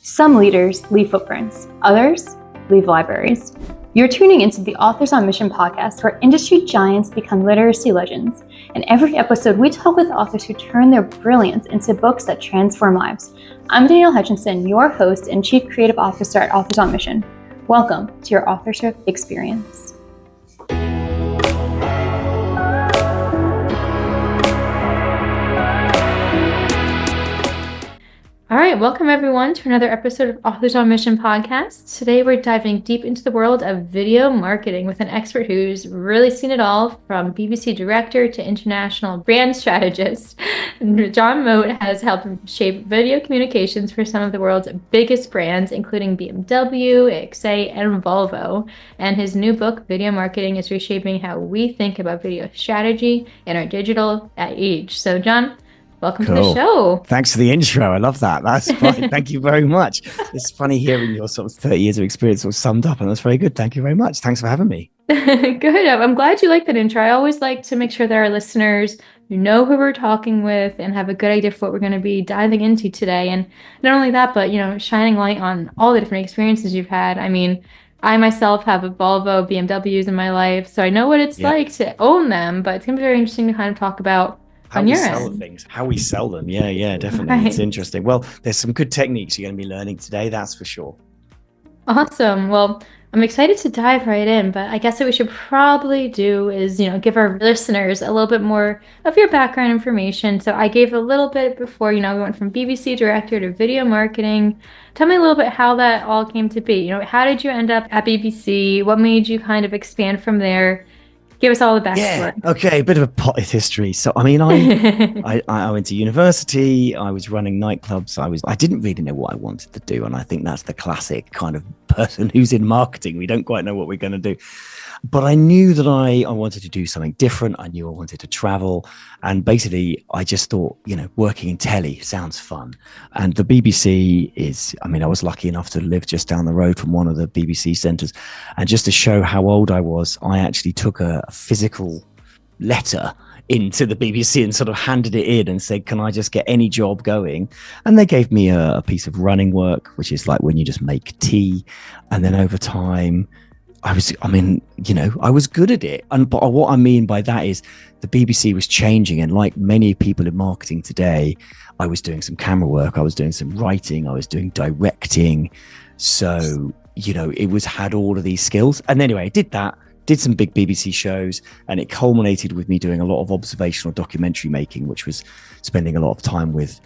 Some leaders leave footprints, others leave libraries. You're tuning into the Authors on Mission podcast, where industry giants become literacy legends. In every episode, we talk with authors who turn their brilliance into books that transform lives. I'm Danielle Hutchinson, your host and Chief Creative Officer at Authors on Mission. Welcome to your authorship experience. All right, welcome everyone to another episode of Authors on Mission podcast. Today we're diving deep into the world of video marketing with an expert who's really seen it all, from BBC director to international brand strategist. Jon Mowat has helped shape video communications for some of the world's biggest brands, including BMW, acclaimed, and Volvo. And his new book, Video Marketing, is reshaping how we think about video strategy in our digital age. So Jon, welcome to the show. Thanks for the intro. I love that. That's fine. Thank you very much. It's funny hearing your sort of 30 years of experience all summed up, and that's very good. Thank you very much. Thanks for having me. Good. I'm glad you like that intro. I always like to make sure that our listeners know who we're talking with and have a good idea of what we're going to be diving into today. And not only that, but, shining light on all the different experiences you've had. I mean, I myself have a Volvo, BMWs in my life, so I know what it's like to own them, but it's going to be very interesting to kind of talk about how we sell them. Yeah, definitely. Right. It's interesting. Well, there's some good techniques you're going to be learning today, that's for sure. Awesome. Well, I'm excited to dive right in, but I guess what we should probably do is, give our listeners a little bit more of your background information. So I gave a little bit before, we went from BBC director to video marketing. Tell me a little bit how that all came to be. How did you end up at BBC? What made you kind of expand from there? Give us all the backstory. Yeah, okay, a bit of a potted history. So, I mean, I went to university, I was running nightclubs, I didn't really know what I wanted to do, and I think that's the classic kind of person who's in marketing. We don't quite know what we're going to do. But I knew that I wanted to do something different. I knew I wanted to travel. And basically, I just thought, working in telly sounds fun. And the BBC I was lucky enough to live just down the road from one of the BBC centres. And just to show how old I was, I actually took a physical letter into the BBC and sort of handed it in and said, can I just get any job going? And they gave me a piece of running work, which is like when you just make tea. And then over time, I was good at it. But what I mean by that is the BBC was changing. And like many people in marketing today, I was doing some camera work. I was doing some writing. I was doing directing. So, had all of these skills. And anyway, I did that, did some big BBC shows, and it culminated with me doing a lot of observational documentary making, which was spending a lot of time with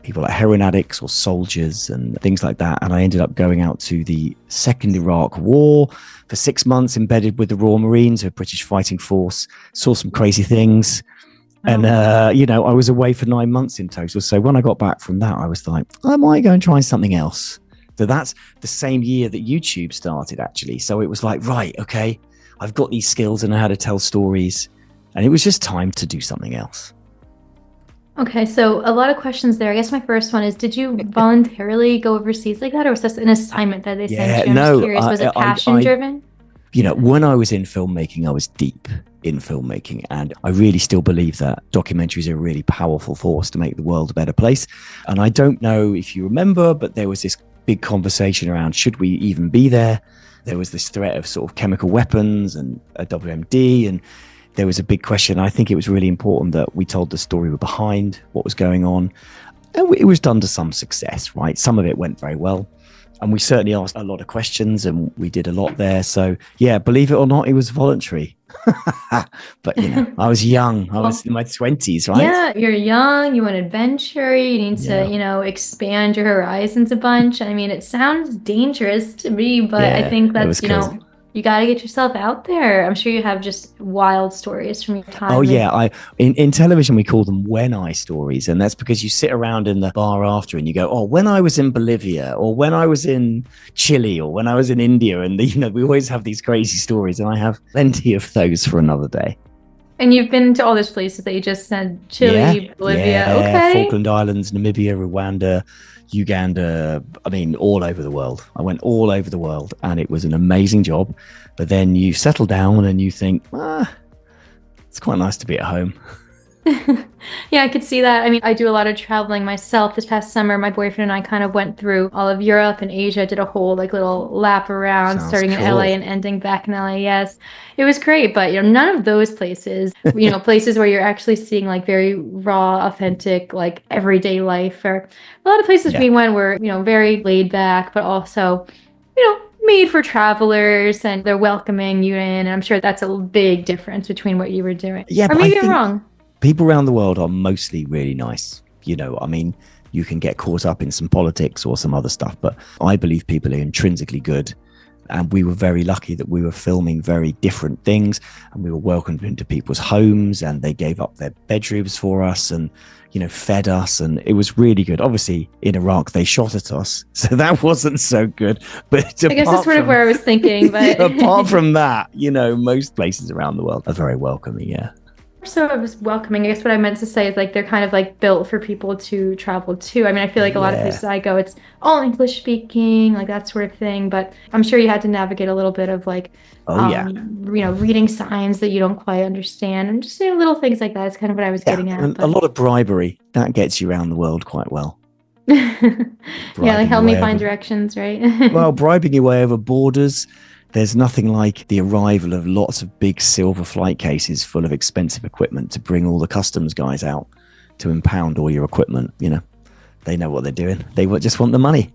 people like heroin addicts or soldiers and things like that. And I ended up going out to the Second Iraq War for 6 months, embedded with the Royal Marines, a British fighting force, saw some crazy things. And, I was away for 9 months in total. So when I got back from that, I was like, I might go and try something else. So that's the same year that YouTube started, actually. So it was like, right, okay, I've got these skills and I know how to tell stories. And it was just time to do something else. Okay, so a lot of questions there. I guess my first one is, did you voluntarily go overseas like that, or was this an assignment that they sent you? I'm just curious, was it passion driven? When I was in filmmaking, I was deep in filmmaking, and I really still believe that documentaries are a really powerful force to make the world a better place. And I don't know if you remember, but there was this big conversation around, should we even be there? There was this threat of sort of chemical weapons and a WMD, and there was a big question. I think it was really important that we told the story behind what was going on. And it was done to some success, right? Some of it went very well. And we certainly asked a lot of questions and we did a lot there. So yeah, believe it or not, it was voluntary. But, I was young. I was in my 20s, right? Yeah, you're young. You want adventure. You need to, expand your horizons a bunch. I mean, it sounds dangerous to me, but I think that's, cool. You got to get yourself out there. I'm sure you have just wild stories from your time. Oh, yeah. In television, we call them when I stories. And that's because you sit around in the bar after and you go, oh, when I was in Bolivia, or when I was in Chile, or when I was in India. And, we always have these crazy stories. And I have plenty of those for another day. And you've been to all those places that you just said, Chile, Bolivia. Yeah, okay. Falkland Islands, Namibia, Rwanda, Uganda, all over the world. I went all over the world, and it was an amazing job. But then you settle down and you think, it's quite nice to be at home. Yeah, I could see that. I mean, I do a lot of traveling myself. This past summer, my boyfriend and I kind of went through all of Europe and Asia, did a whole like little lap around, Sounds starting in LA cool. and ending back in LA. Yes, it was great, but none of those places, places where you're actually seeing like very raw, authentic, like everyday life. Or a lot of places Yeah. we went were, very laid back, but also, made for travelers and they're welcoming you in. And I'm sure that's a big difference between what you were doing. Yeah, Or but I maybe I'm think wrong. people around the world are mostly really nice. I mean, you can get caught up in some politics or some other stuff, but I believe people are intrinsically good. And we were very lucky that we were filming very different things and we were welcomed into people's homes and they gave up their bedrooms for us and, fed us. And it was really good. Obviously, in Iraq, they shot at us. So that wasn't so good. But I guess that's apart sort of from, where I was thinking, but apart from that, most places around the world are very welcoming. Yeah. so it was welcoming. I guess what I meant to say is like they're kind of like built for people to travel to. I mean, I feel like a lot of Yeah. places I go, it's all English speaking, like that sort of thing. But I'm sure you had to navigate a little bit of like, Oh, yeah. reading signs that you don't quite understand, and just little things like that is kind of what I was Yeah. getting at. And a But lot of bribery that gets you around the world quite well. yeah, like Bribing your help me way find over directions, right? Well, bribing your way over borders, there's nothing like the arrival of lots of big silver flight cases full of expensive equipment to bring all the customs guys out to impound all your equipment. They know what they're doing. They just want the money.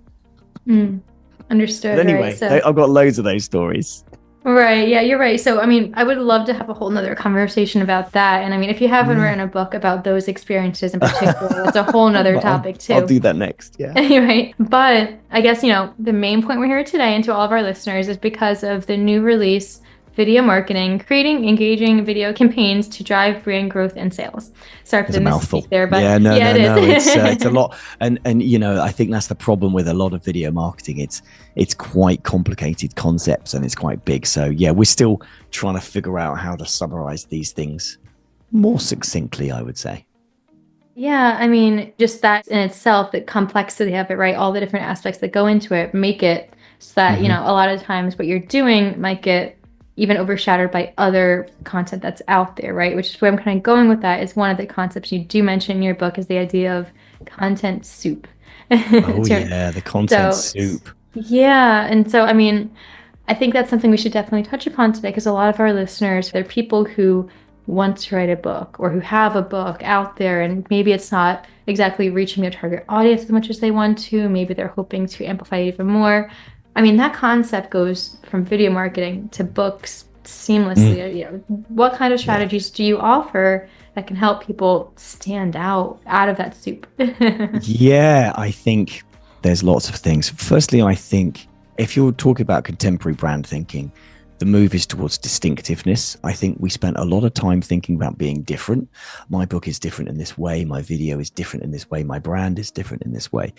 Mm, But understood, right? anyway, So. I've got loads of those stories. Right. Yeah, you're right. So, I mean, I would love to have a whole nother conversation about that. And I mean, if you haven't Yeah. written a book about those experiences in particular, that's a whole nother topic I'll too. do that next. Yeah. Right. But I guess, the main point we're here today and to all of our listeners is because of the new release, Video Marketing, creating engaging video campaigns to drive brand growth and sales. Sorry for It's the a mouthful. misspeak there, but Yeah, no, yeah, no, it no. It's a is. lot, and I think that's the problem with a lot of video marketing. It's quite complicated concepts and it's quite big. So yeah, we're still trying to figure out how to summarize these things more succinctly, I would say. Yeah, I mean, just that in itself, the complexity of it, right? All the different aspects that go into it make it so that, Hmm. a lot of times what you're doing might get even overshadowed by other content that's out there, right? Which is where I'm kind of going with that is one of the concepts you do mention in your book is the idea of content soup. Oh yeah, the content So, soup. yeah. And so, I mean, I think that's something we should definitely touch upon today because a lot of our listeners, they're people who want to write a book or who have a book out there, and maybe it's not exactly reaching their target audience as much as they want to. Maybe they're hoping to amplify it even more. I mean, that concept goes from video marketing to books Mm, seamlessly. What kind of yeah. strategies do you offer that can help people stand out of that soup? Yeah, I think there's lots of things. Firstly, I think if you're talking about contemporary brand thinking, the move is towards distinctiveness. I think we spent a lot of time thinking about being different. My book is different in this way. My video is different in this way. My brand is different in this way.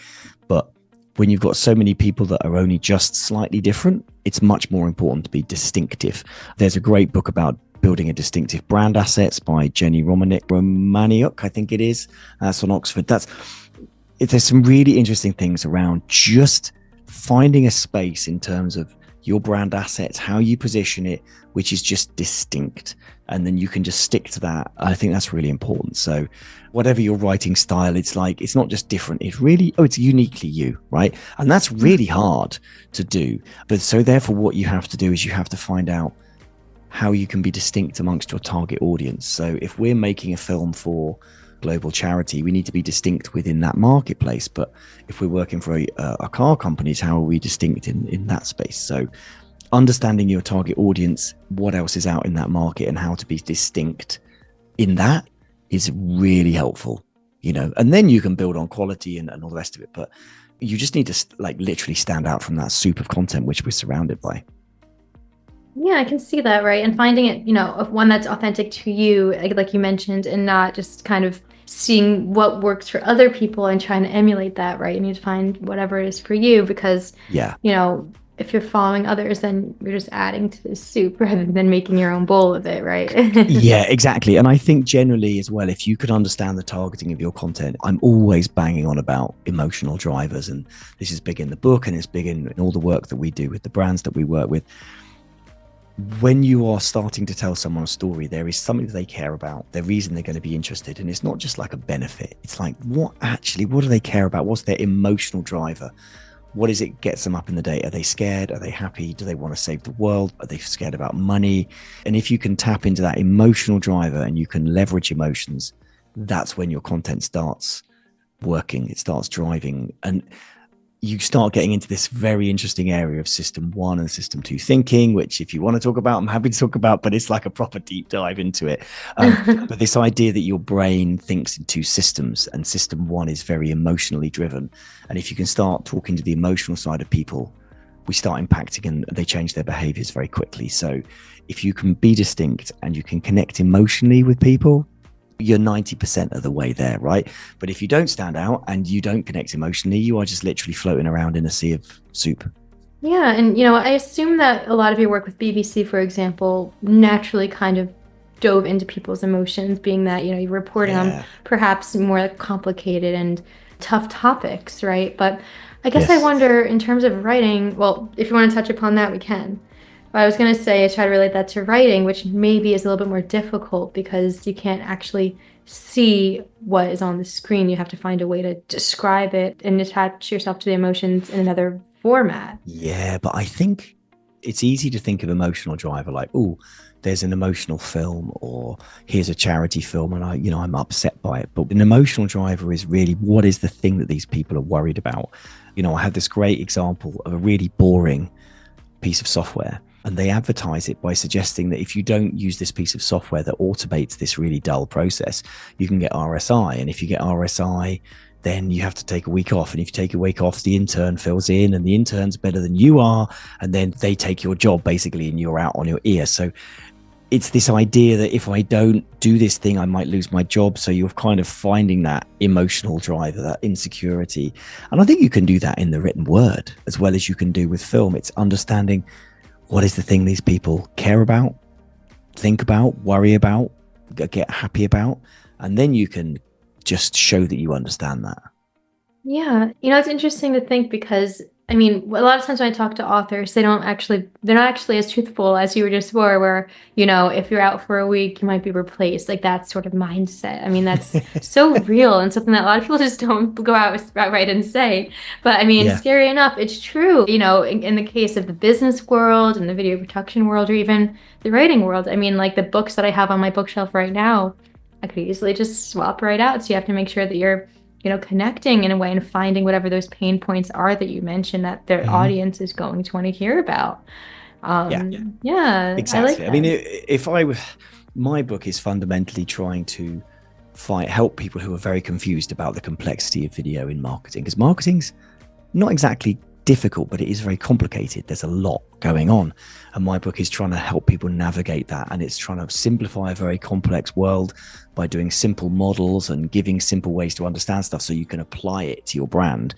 But when you've got so many people that are only just slightly different, it's much more important to be distinctive. There's a great book about building a distinctive brand assets by Jenny Romaniuk, I think it is. That's on Oxford. There's some really interesting things around just finding a space in terms of your brand assets, how you position it, which is just distinct. And then you can just stick to that. I think that's really important. So whatever your writing style, it's not just different. It's uniquely you, right? And that's really hard to do. But so therefore what you have to do is you have to find out how you can be distinct amongst your target audience. So if we're making a film for global charity, we need to be distinct within that marketplace. But if we're working for a car companies, how are we distinct in that space? So understanding your target audience, what else is out in that market and how to be distinct in that is really helpful, and then you can build on quality and all the rest of it. But you just need to literally stand out from that soup of content which we're surrounded by. Yeah, I can see that, right? And finding it, of one that's authentic to you, like you mentioned, and not just kind of seeing what works for other people and trying to emulate that, right? You need to find whatever it is for you because, Yeah. If you're following others, then you're just adding to the soup rather than making your own bowl of it, right? Yeah, exactly. And I think generally as well, if you could understand the targeting of your content, I'm always banging on about emotional drivers. And this is big in the book and it's big in all the work that we do with the brands that we work with. when you are starting to tell someone a story, there is something that they care about, the reason they're going to be interested. And it's not just like a benefit. It's like, what do they care about? What's their emotional driver? What is it gets them up in the day? Are they scared? Are they happy? Do they want to save the world? Are they scared about money? And if you can tap into that emotional driver and you can leverage emotions, that's when your content starts working. It starts driving. And you start getting into this very interesting area of system 1 and system 2 thinking, which if you want to talk about, I'm happy to talk about, but it's like a proper deep dive into it. But this idea that your brain thinks in 2 systems, and system 1 is very emotionally driven. And if you can start talking to the emotional side of people, we start impacting and they change their behaviors very quickly. So if you can be distinct and you can connect emotionally with people, you're 90% of the way there, right? But if you don't stand out and you don't connect emotionally, you are just literally floating around in a sea of soup. Yeah, and I assume that a lot of your work with BBC, for example, naturally kind of dove into people's emotions, being that, you're reporting on perhaps more complicated and tough topics, right? But I guess I wonder, in terms of writing, well, if you want to touch upon that, we can. I was going to say, I try to relate that to writing, which maybe is a little bit more difficult because you can't actually see what is on the screen. You have to find a way to describe it and attach yourself to the emotions in another format. Yeah, but I think it's easy to think of emotional driver like, oh, there's an emotional film, or here's a charity film and I'm upset by it. But an emotional driver is really, what is the thing that these people are worried about? I had this great example of a really boring piece of software. And they advertise it by suggesting that if you don't use this piece of software that automates this really dull process, you can get RSI. And if you get RSI, then you have to take a week off. And if you take a week off, the intern fills in and the intern's better than you are. And then they take your job basically and you're out on your ear. So it's this idea that if I don't do this thing, I might lose my job. So you're kind of finding that emotional driver, that insecurity. And I think you can do that in the written word as well as you can do with film. It's understanding, what is the thing these people care about, think about, worry about, get happy about? And then you can just show that you understand that. Yeah. It's interesting to think because, a lot of times when I talk to authors, they're not actually as truthful as you were just for, where, if you're out for a week, you might be replaced. Like that sort of mindset. That's so real and something that a lot of people just don't go outright and say. But scary enough, it's true. In the case of the business world and the video production world, or even the writing world, like the books that I have on my bookshelf right now, I could easily just swap right out. So you have to make sure that you're connecting in a way and finding whatever those pain points are that you mentioned that their audience is going to want to hear about. Yeah, exactly. I like that. My book is fundamentally trying to help people who are very confused about the complexity of video in marketing, because marketing's not exactly difficult, but it is very complicated. There's a lot going on. And my book is trying to help people navigate that. And it's trying to simplify a very complex world by doing simple models and giving simple ways to understand stuff so you can apply it to your brand.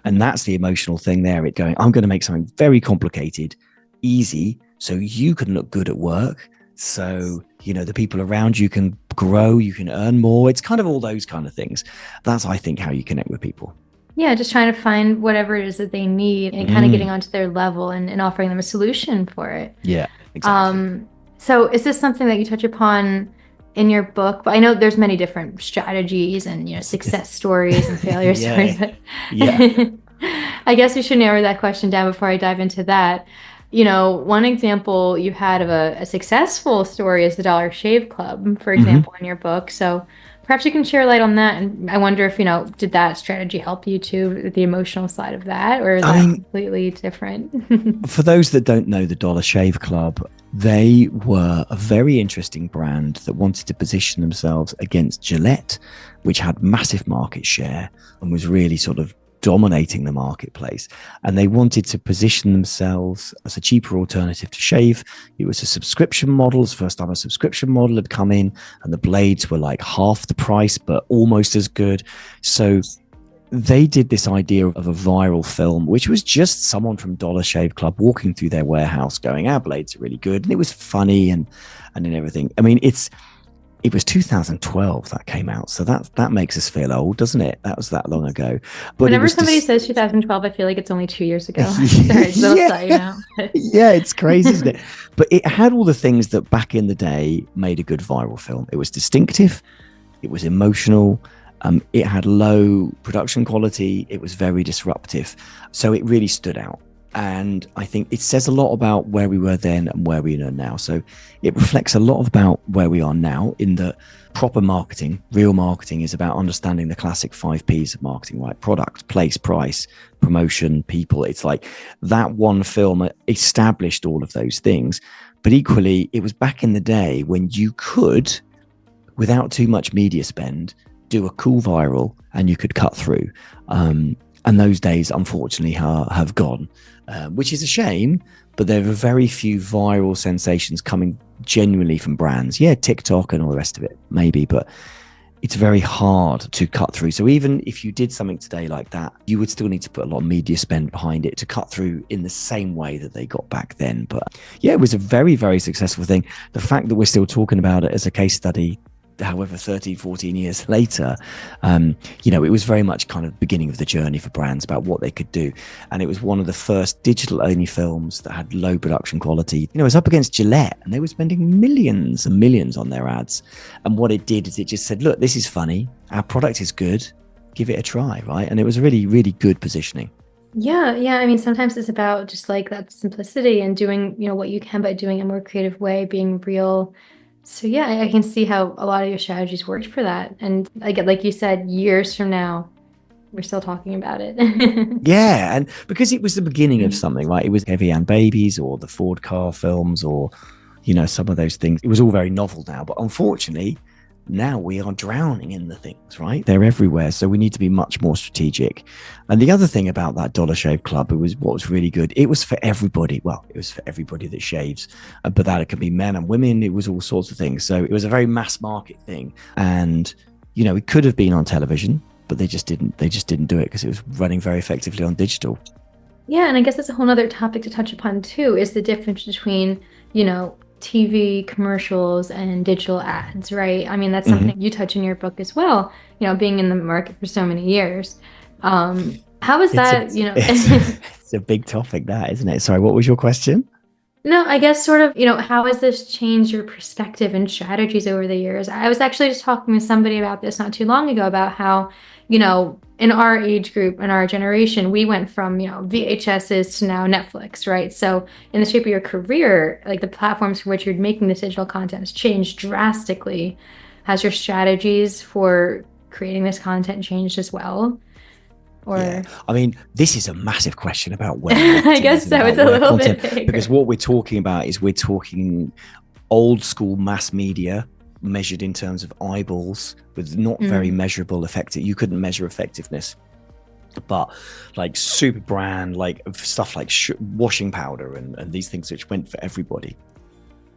And that's the emotional thing there. It going, I'm going to make something very complicated, easy, so you can look good at work. So, the people around you can grow, you can earn more. It's kind of all those kind of things. That's, I think, how you connect with people. Yeah, just trying to find whatever it is that they need and kind of getting onto their level and offering them a solution for it. Yeah, exactly. So is this something that you touch upon in your book? But I know there's many different strategies and success stories and failure stories. But I guess we should narrow that question down before I dive into that. One example you had of a successful story is the Dollar Shave Club, for example, in your book. So perhaps you can share light on that. And I wonder if, did that strategy help you too, the emotional side of that, or is that completely different? For those that don't know the Dollar Shave Club, they were a very interesting brand that wanted to position themselves against Gillette, which had massive market share and was really sort of dominating the marketplace. And they wanted to position themselves as a cheaper alternative to shave. It was a subscription model. It's the first time a subscription model had come in, and the blades were like half the price but almost as good. So they did this idea of a viral film, which was just someone from Dollar Shave Club walking through their warehouse going, our blades are really good. And it was funny and everything. It was 2012 that came out, so that makes us feel old, doesn't it? That was that long ago, but it Whenever was somebody just says 2012, I feel like it's only 2 years ago. Sorry, little yeah, side note. yeah, it's crazy, isn't it? But it had all the things that back in the day made a good viral film. It was distinctive, it was emotional, it had low production quality, it was very disruptive, so it really stood out. And I think it says a lot about where we were then and where we are now. So it reflects a lot about where we are now in the proper marketing. Real marketing is about understanding the classic 5 Ps of marketing, right? Product, place, price, promotion, people. It's like that one film established all of those things. But equally, it was back in the day when you could, without too much media spend, do a cool viral and you could cut through. And those days, unfortunately, have gone, which is a shame. But there are very few viral sensations coming genuinely from brands. Yeah, TikTok and all the rest of it, maybe, but it's very hard to cut through. So even if you did something today like that, you would still need to put a lot of media spend behind it to cut through in the same way that they got back then. But yeah, it was a very, very successful thing. The fact that we're still talking about it as a case study, however 13 14 years later, it was very much kind of beginning of the journey for brands about what they could do. And it was one of the first digital only films that had low production quality. It was up against Gillette and they were spending millions and millions on their ads. And what it did is it just said, look, this is funny, our product is good, give it a try, right? And it was really, really good positioning. Yeah, yeah. I mean, sometimes it's about just like that simplicity and doing, what you can, but doing it in a more creative way, being real. So yeah, I can see how a lot of your strategies worked for that. And like you said, years from now, we're still talking about it. Yeah, and because it was the beginning of something, right? It was Heavy and Babies or the Ford car films or, some of those things. It was all very novel now, but unfortunately, now we are drowning in the things, right? They're everywhere. So we need to be much more strategic. And the other thing about that Dollar Shave Club, it was what was really good. It was for everybody. Well, it was for everybody that shaves, but that it could be men and women. It was all sorts of things. So it was a very mass market thing. And, it could have been on television, but they just didn't do it because it was running very effectively on digital. Yeah, and I guess that's a whole other topic to touch upon too, is the difference between, TV commercials and digital ads, right? I mean, that's Mm-hmm. something you touch in your book as well, being in the market for so many years. How is It's a that, it's it's a big topic, that, isn't it? Sorry, what was your question? No, I guess sort of, how has this changed your perspective and strategies over the years? I was actually just talking with somebody about this not too long ago about how, in our age group, in our generation, we went from, VHSs to now Netflix, right? So in the shape of your career, like the platforms for which you're making this digital content has changed drastically. Has your strategies for creating this content changed as well? Yeah, Or I mean, this is a massive question about where I marketing is guess and so. It's about a where little content, bit because bigger. what we're talking about is we're talking old school mass media measured in terms of eyeballs with not very Mm. measurable effective. You couldn't measure effectiveness, but like super brand, like stuff like washing powder and these things which went for everybody.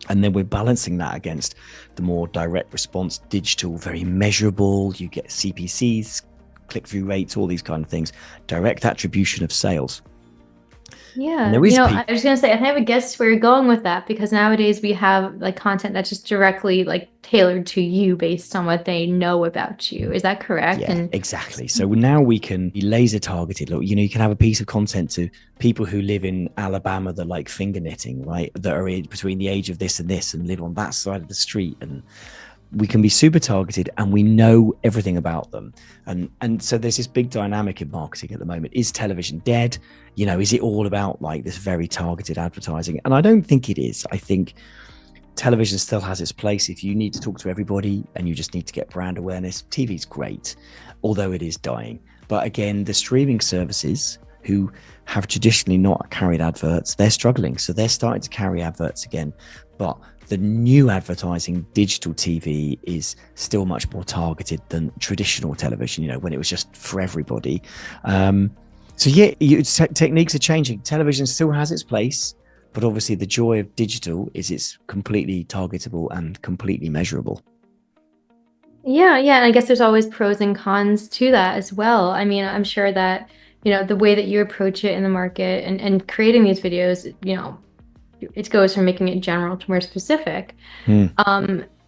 And then we're balancing that against the more direct response digital, very measurable. You get CPCs, click-through rates, all these kind of things, direct attribution of sales. And Yeah, there is I was gonna say I have a guess where you're going with that because nowadays we have like content that's just directly like tailored to you based on what they know about you. Is that correct? yeah, And exactly. So now we can be laser targeted. Look, you can have a piece of content to people who live in Alabama that like finger knitting, right? That are between the age of this and this and live on that side of the street, and we can be super targeted and we know everything about them. And so there's this big dynamic in marketing at the moment. Is television dead? Is it all about like this very targeted advertising? And I don't think it is. I think television still has its place. If you need to talk to everybody and you just need to get brand awareness, TV's great, although it is dying. But again, the streaming services who have traditionally not carried adverts, they're struggling. So they're starting to carry adverts again. But the new advertising, digital TV, is still much more targeted than traditional television, when it was just for everybody. So yeah, techniques are changing. Television still has its place, but obviously the joy of digital is it's completely targetable and completely measurable. yeah, yeah, and I guess there's always pros and cons to that as well. I mean, I'm sure that, the way that you approach it in the market and creating these videos, it goes from making it general to more specific. Hmm.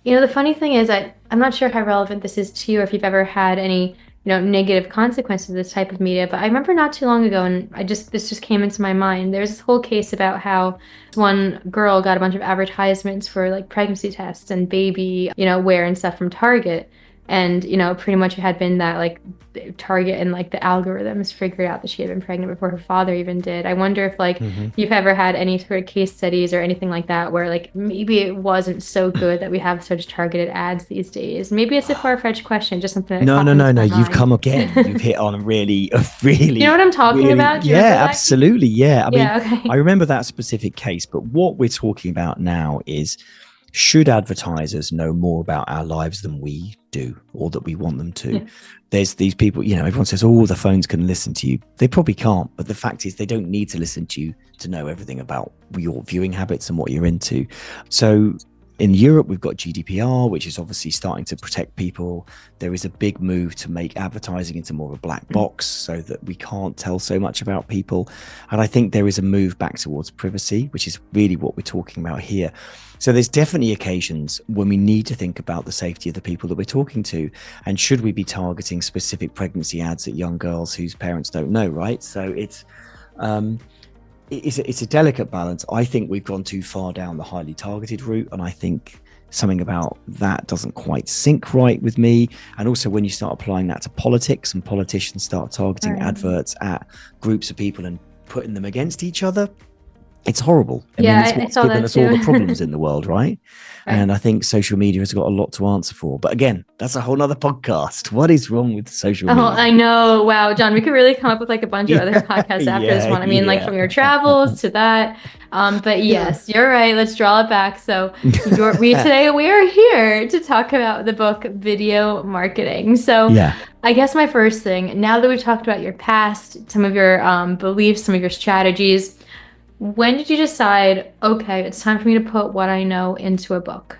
The funny thing is, I'm not sure how relevant this is to you, or if you've ever had any, negative consequences of this type of media, but I remember not too long ago, and this just came into my mind. There's this whole case about how one girl got a bunch of advertisements for like pregnancy tests and baby, wear and stuff from Target. And, pretty much it had been that like Target and like the algorithms figured out that she had been pregnant before her father even did. I wonder if like Hmm. you've ever had any sort of case studies or anything like that where like maybe it wasn't so good that we have such targeted ads these days. Maybe it's a far-fetched question, just something that No, popped no, into no, no. my You've mind. come again. You've hit on a You know really, what I'm talking really, about? Do you remember yeah, that case? absolutely. Yeah. I mean, Yeah, I okay. remember that specific case, but what we're talking about now is should advertisers know more about our lives than we do or that we want them to? Yeah. There's these people, everyone says, oh, the phones can listen to you. They probably can't. But the fact is, they don't need to listen to you to know everything about your viewing habits and what you're into. So, in Europe, we've got GDPR, which is obviously starting to protect people. There is a big move to make advertising into more of a black box so that we can't tell so much about people. And I think there is a move back towards privacy, which is really what we're talking about here. So there's definitely occasions when we need to think about the safety of the people that we're talking to. And should we be targeting specific pregnancy ads at young girls whose parents don't know, right? So um, it's a delicate balance. I think we've gone too far down the highly targeted route, and I think something about that doesn't quite sync right with me. And also, when you start applying that to politics and politicians start targeting Right. adverts at groups of people and putting them against each other, it's horrible. I mean, Yeah, it's I what's saw given that us all the problems too. in the world, right? And Right. I think social media has got a lot to answer for. But again, that's a whole nother podcast. What is wrong with social Oh, media? I know. Wow, John, we could really come up with like a bunch of other Yeah, podcasts after this yeah, one. I mean, like yeah. from your travels to that. But Yeah. yes, you're right. Let's draw it back. So we are here to talk about the book Video Marketing. So Yeah. I guess my first thing, now that we've talked about your past, some of your beliefs, some of your strategies, when did you decide, okay, it's time for me to put what I know into a book?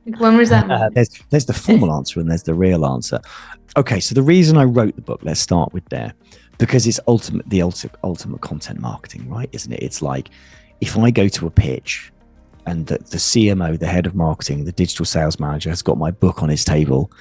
Like, when was that moment? There's the formal answer and there's the real answer. Okay, so the reason I wrote the book, let's start with there, because it's ultimate content marketing, right? Isn't it? It's like if I go to a pitch and the CMO, the head of marketing, the digital sales manager has got my book on his table,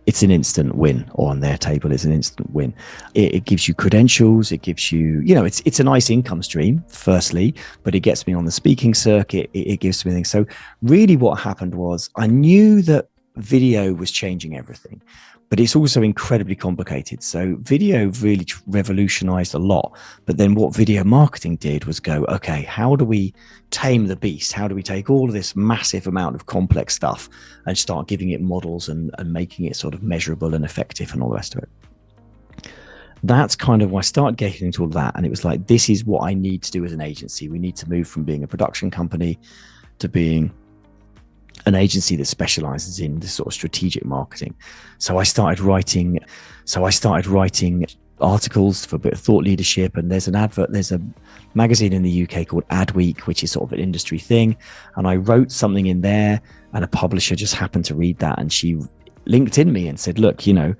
it's an instant win, or on their table, it's an instant win. It gives you credentials. It gives you, it's a nice income stream, firstly, but it gets me on the speaking circuit. It gives me things. So really what happened was I knew that video was changing everything, but it's also incredibly complicated. So video really revolutionized a lot. But then what video marketing did was go, okay, how do we tame the beast? How do we take all of this massive amount of complex stuff and start giving it models and making it sort of measurable and effective and all the rest of it? That's kind of why I started getting into all of that. And it was like, this is what I need to do as an agency. We need to move from being a production company to being an agency that specializes in this sort of strategic marketing. So I started writing articles for a bit of thought leadership. And there's a magazine in the UK called Adweek, which is sort of an industry thing. And I wrote something in there and a publisher just happened to read that. And she linked in me and said, look, we know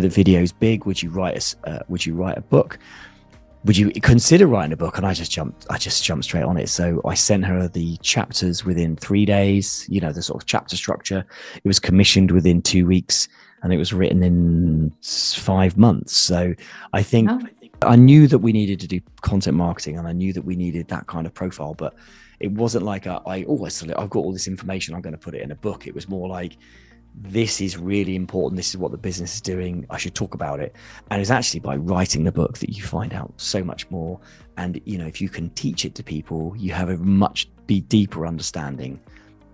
that video is big. Would you write a book? Would you consider writing a book? And I just jumped straight on it. So I sent her the chapters within 3 days, the sort of chapter structure. It was commissioned within 2 weeks and it was written in 5 months. So I think Oh, I knew that we needed to do content marketing and I knew that we needed that kind of profile, but it wasn't like I've got all this information, I'm going to put it in a book. It was more like, this is really important. This is what the business is doing. I should talk about it. And it's actually by writing the book that you find out so much more. And, if you can teach it to people, you have a much deeper understanding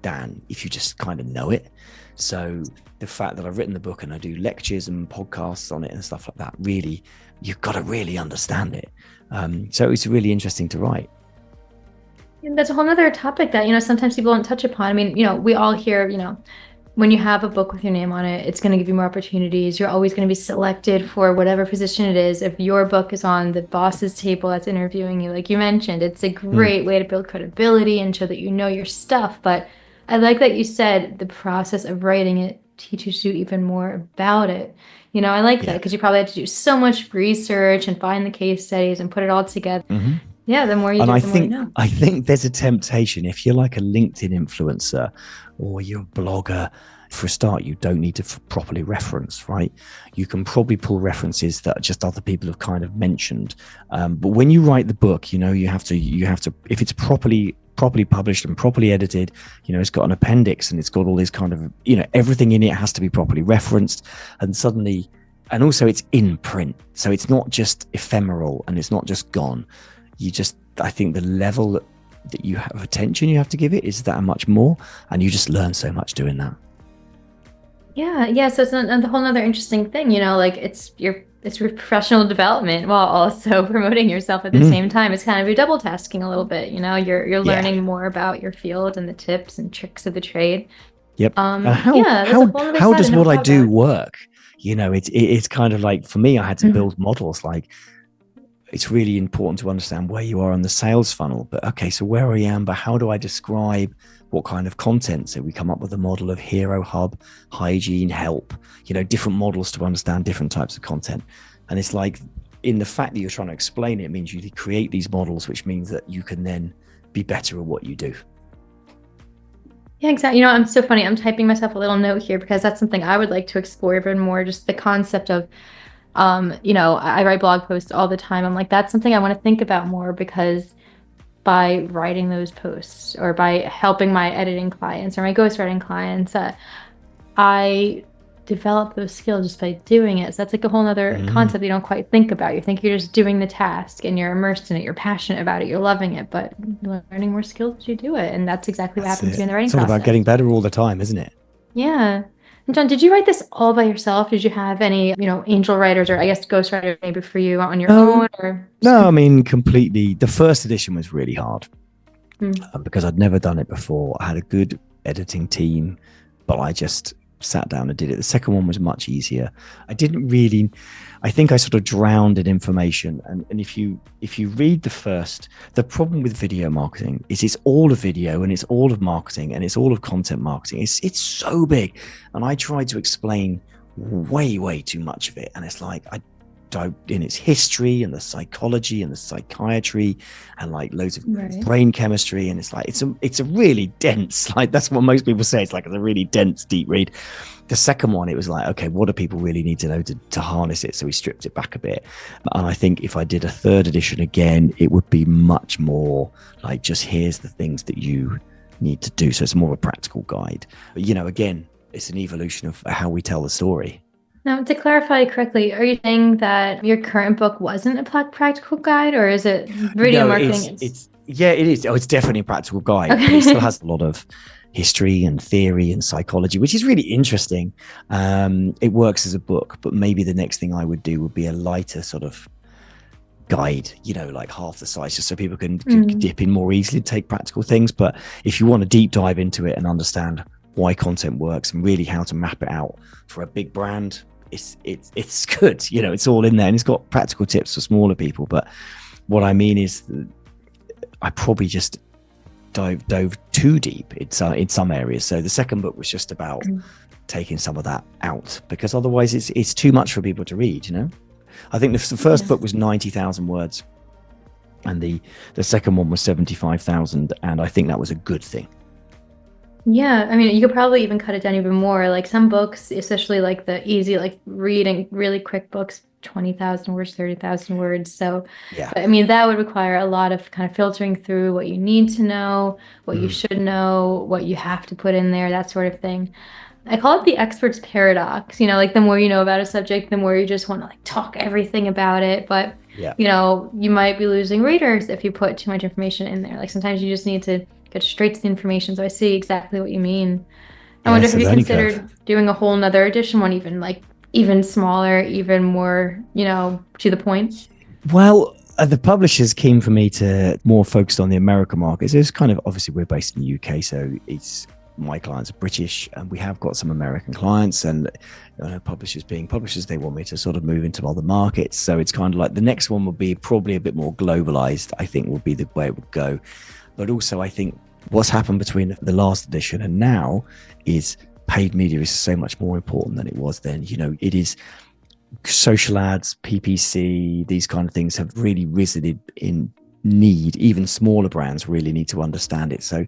than if you just kind of know it. So the fact that I've written the book and I do lectures and podcasts on it and stuff like that, really, you've got to really understand it. So it's really interesting to write. and that's a whole other topic that, sometimes people don't touch upon. I mean, we all hear, when you have a book with your name on it, it's going to give you more opportunities. You're always going to be selected for whatever position it is. If your book is on the boss's table that's interviewing you, like you mentioned, it's a Mm. great way to build credibility and show that you know your stuff. But I like that you said the process of writing it teaches you even more about it. I like that Yeah. because you probably had to do so much research and find the case studies and put it all together. Mm-hmm. Yeah, the more you And do, I the more you think know. I think there's a temptation if you're like a LinkedIn influencer or you're a blogger. For a start, you don't need to properly reference, right? You can probably pull references that just other people have kind of mentioned. But when you write the book, you have to if it's properly published and properly edited, it's got an appendix and it's got all this kind of everything in it has to be properly referenced, and suddenly, and also it's in print, so it's not just ephemeral and it's not just gone. I think the level that you have attention you have to give it is that much more, and you just learn so much doing that. Yeah, yeah. So it's a whole other interesting thing, like it's your professional development while also promoting yourself at the Mm. same time. It's kind of you're double tasking a little bit, you're Yeah. learning more about your field and the tips and tricks of the trade. Yep. And Yeah, there's a whole other how side I does never what I thought do about. work? It's kind of like, for me, I had to Mhm. build models. Like, it's really important to understand where you are on the sales funnel. But okay, so where I am, but how do I describe what kind of content? So we come up with a model of hero, hub, hygiene, help, different models to understand different types of content. And it's like, in the fact that you're trying to explain it, it means you create these models, which means that you can then be better at what you do. Yeah, exactly. I'm so funny. I'm typing myself a little note here because that's something I would like to explore even more, just the concept of I write blog posts all the time. I'm like, that's something I want to think about more because by writing those posts or by helping my editing clients or my ghostwriting clients, I develop those skills just by doing it. So that's like a whole nother Mm. concept you don't quite think about. You think you're just doing the task and you're immersed in it, you're passionate about it, you're loving it, but you're learning more skills as you do it. And that's exactly what That's happens to you it. in the writing It's all about process. getting better all the time, isn't it? Yeah. And John, did you write this all by yourself? Did you have any, angel writers or I guess ghostwriters maybe for you on your No, own or just no, I mean, completely. The first edition was really hard, Mm. because I'd never done it before. I had a good editing team, but I just sat down and did it. The second one was much easier. I didn't really, I think I sort of drowned in information. And if you read the first, the problem with video marketing is it's all of video and it's all of marketing and it's all of content marketing. It's so big. And I tried to explain way too much of it. And it's like, I in its history and the psychology and the psychiatry and like loads of Right. brain chemistry, and it's like it's a really dense, like that's what most people say, it's like it's a really dense deep read. The second one, it was like, okay, what do people really need to know to harness it? So we stripped it back a bit, and I think if I did a third edition again, it would be much more like, just here's the things that you need to do. So it's more of a practical guide, but again, it's an evolution of how we tell the story. Now, to clarify correctly, are you saying that your current book wasn't a practical guide, or is it video No, marketing? it's yeah, it is. Oh, it's definitely a practical guide, but it still Okay. has a lot of history and theory and psychology, which is really interesting. It works as a book, but maybe the next thing I would do would be a lighter sort of guide, like half the size, just so people can Mm. dip in more easily and take practical things. But if you want to deep dive into it and understand why content works and really how to map it out for a big brand, it's good. It's all in there, and it's got practical tips for smaller people. But what I mean is, I probably just dove too deep in some areas. So the second book was just about taking some of that out, because otherwise it's too much for people to read. I think the first Yeah. book was 90,000 words, and the second one was 75,000, and I think that was a good thing. Yeah, I mean, you could probably even cut it down even more. Like some books, especially like the easy, like reading really quick books, 20,000 words, 30,000 words. So, Yeah. but I mean, that would require a lot of kind of filtering through what you need to know, what you Mm. should know, what you have to put in there, that sort of thing. I call it the expert's paradox. Like the more you know about a subject, the more you just want to like talk everything about it. But, Yeah. you might be losing readers if you put too much information in there. Like sometimes you just need to get straight to the information. So I see exactly what you mean. I Yeah, wonder, it's have a you learning curve. considered doing a whole nother edition one, even like even smaller, even more, to the point? Well, the publisher's keen for me to more focused on the American market. So it's kind of, obviously we're based in the UK, so it's, my clients are British, and we have got some American clients, and publishers being publishers, they want me to sort of move into other markets. So it's kind of like the next one would be probably a bit more globalized, I think would be the way it would go. But also I think what's happened between the last edition and now is paid media is so much more important than it was then. It is social ads, PPC, these kind of things have really risen in even smaller brands really need to understand it. So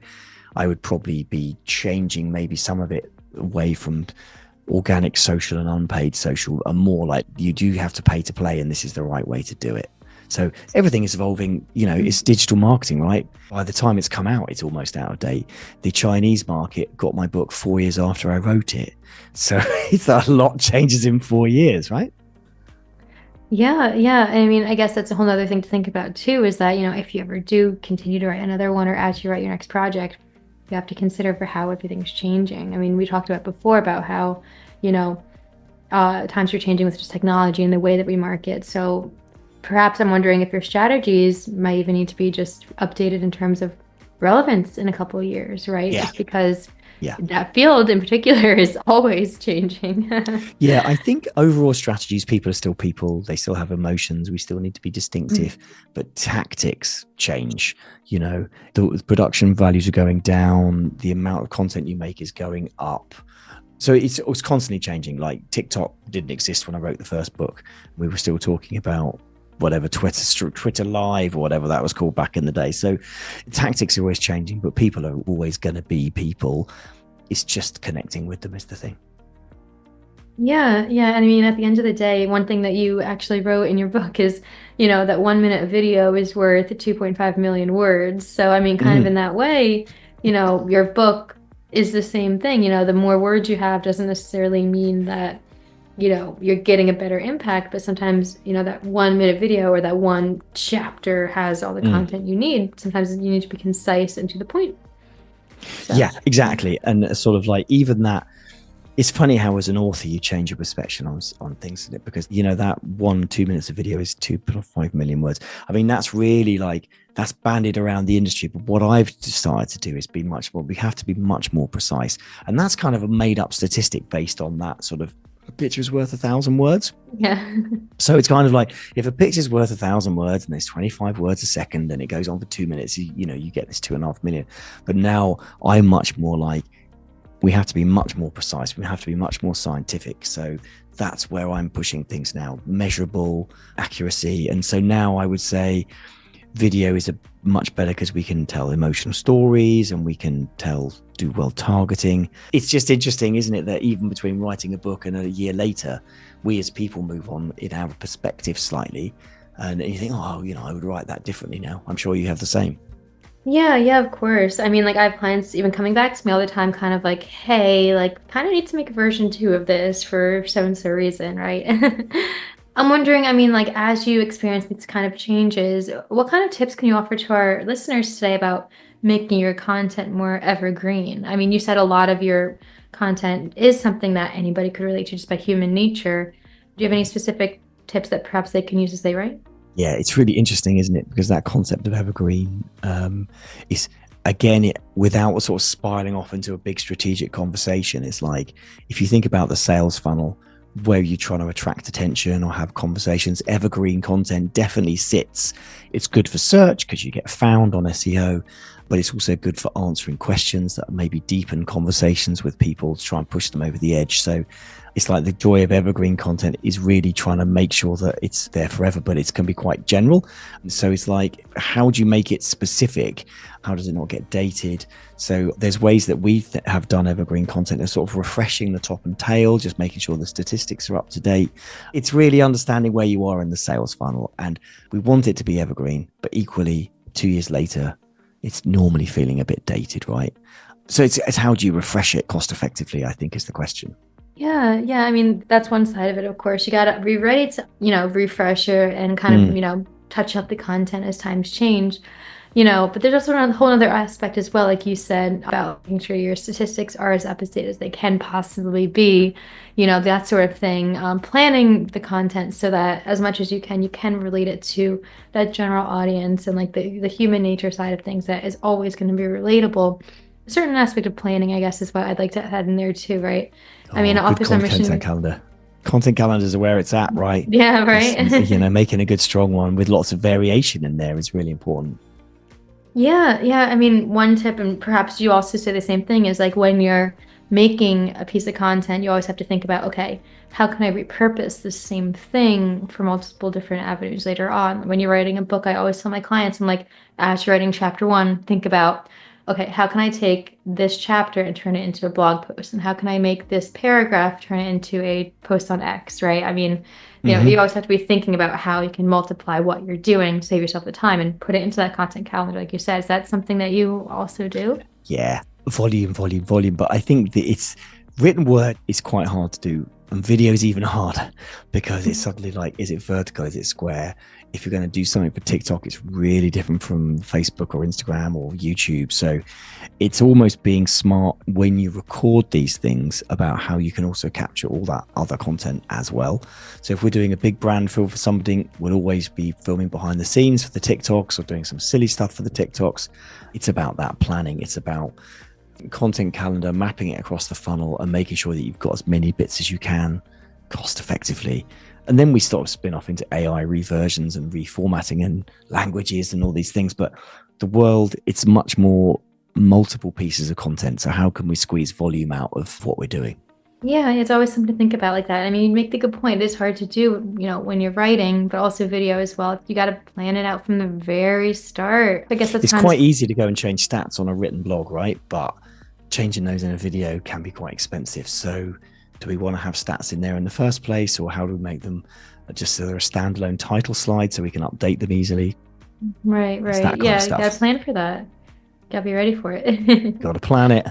I would probably be changing maybe some of it away from organic social and unpaid social, and more like you do have to pay to play, and this is the right way to do it. So everything is evolving, it's digital marketing, right? By the time it's come out, it's almost out of date. The Chinese market got my book 4 years after I wrote it. So it's a lot changes in 4 years, right? Yeah, yeah. I mean, I guess that's a whole other thing to think about too, is that, if you ever do continue to write another one or as you write your next project, you have to consider for how everything's changing. I mean, we talked about before about how, you know, times are changing with just technology and the way that we market. So perhaps I'm wondering if your strategies might even need to be just updated in terms of relevance in a couple of years, right? Yeah. Just because Yeah. that field in particular is always changing. Yeah, I think overall strategies, people are still people. They still have emotions. We still need to be distinctive, but tactics change. The production values are going down. The amount of content you make is going up. So it's constantly changing. Like TikTok didn't exist when I wrote the first book. We were still talking about whatever Twitter Live or whatever that was called back in the day. So tactics are always changing, but people are always going to be people. It's just connecting with them is the thing. Yeah, yeah. And I mean, at the end of the day, one thing that you actually wrote in your book is, that 1 minute video is worth 2.5 million words. So, I mean, kind of in that way, your book is the same thing. The more words you have doesn't necessarily mean that, you're getting a better impact, but sometimes, that 1 minute video or that one chapter has all the content you need. Sometimes you need to be concise and to the point. So. Yeah, exactly. And sort of like even that, it's funny how as an author you change your perspective on things, because that 1-2 minutes of video is 2.5 million words. I mean, that's really like, that's bandied around the industry, but what I've decided to do is be much more, we have to be much more precise, and that's kind of a made up statistic based on that sort of, a picture's worth 1,000 words. Yeah. So it's kind of like, if a picture's worth 1,000 words and there's 25 words a second and it goes on for 2 minutes, you get this 2.5 million. But now I'm much more like, we have to be much more precise. We have to be much more scientific. So that's where I'm pushing things now, measurable accuracy. And so now I would say video is a much better, because we can tell emotional stories and we can do well targeting. It's just interesting, isn't it, that even between writing a book and a year later, we as people move on in our perspective slightly. And you think, I would write that differently now. I'm sure you have the same. Yeah, yeah, of course. I mean, like I have clients even coming back to me all the time, kind of like, hey, like kind of need to make a version 2 of this for so and so reason, right? I'm wondering, I mean, like as you experience these kind of changes, what kind of tips can you offer to our listeners today about making your content more evergreen? I mean, you said a lot of your content is something that anybody could relate to just by human nature. Do you have any specific tips that perhaps they can use as they write? Yeah, it's really interesting, isn't it? Because that concept of evergreen is, again, without sort of spiraling off into a big strategic conversation, it's like, if you think about the sales funnel, where you're trying to attract attention or have conversations, evergreen content definitely sits. It's good for search because you get found on SEO, but it's also good for answering questions that maybe deepen conversations with people to try and push them over the edge. So it's like the joy of evergreen content is really trying to make sure that it's there forever, but it can be quite general. And so it's like, how do you make it specific? How does it not get dated? So there's ways that we have done evergreen content of sort of refreshing the top and tail, just making sure the statistics are up to date. It's really understanding where you are in the sales funnel, and we want it to be evergreen, but equally 2 years later, it's normally feeling a bit dated, right? So it's how do you refresh it cost effectively, I think, is the question. Yeah, yeah. I mean, that's one side of it, of course. You got to be ready to, refresh it and kind of, touch up the content as times change, but there's also a whole other aspect as well, like you said, about making sure your statistics are as up to date as they can possibly be, that sort of thing. Planning the content so that as much as you can relate it to that general audience and like the human nature side of things that is always going to be relatable. A certain aspect of planning, I guess, is what I'd like to add in there too, right? I mean, authors on mission. Content calendars are where it's at, right? Yeah, right. Making a good strong one with lots of variation in there is really important. Yeah, yeah. I mean, one tip, and perhaps you also say the same thing, is like when you're making a piece of content, you always have to think about, okay, how can I repurpose the same thing for multiple different avenues later on? When you're writing a book, I always tell my clients, I'm like, as you're writing chapter 1, think about, okay, how can I take this chapter and turn it into a blog post? And how can I make this paragraph turn it into a post on X, right? I mean, you Hmm. always have to be thinking about how you can multiply what you're doing, save yourself the time, and put it into that content calendar, like you said. Is that something that you also do? Yeah, volume, volume, volume. But I think that it's written word is quite hard to do, and video is even harder because it's suddenly like, is it vertical? Is it square? If you're going to do something for TikTok, it's really different from Facebook or Instagram or YouTube. So it's almost being smart when you record these things about how you can also capture all that other content as well. So if we're doing a big brand film for something, we'll always be filming behind the scenes for the TikToks or doing some silly stuff for the TikToks. It's about that planning. It's about content calendar, mapping it across the funnel and making sure that you've got as many bits as you can cost effectively. And then we sort of spin off into AI reversions and reformatting and languages and all these things. But the world, it's much more multiple pieces of content. So how can we squeeze volume out of what we're doing? Yeah, it's always something to think about like that. I mean, you make the good point. It is hard to do, when you're writing, but also video as well. You got to plan it out from the very start. I guess that's It's kind of, quite easy to go and change stats on a written blog, right? But changing those in a video can be quite expensive. So do we want to have stats in there in the first place, or how do we make them just so they're a standalone title slide so we can update them easily? right, It's right. that kind of Yeah, you got to stuff. plan for that. Got to be ready for it. Got to plan it.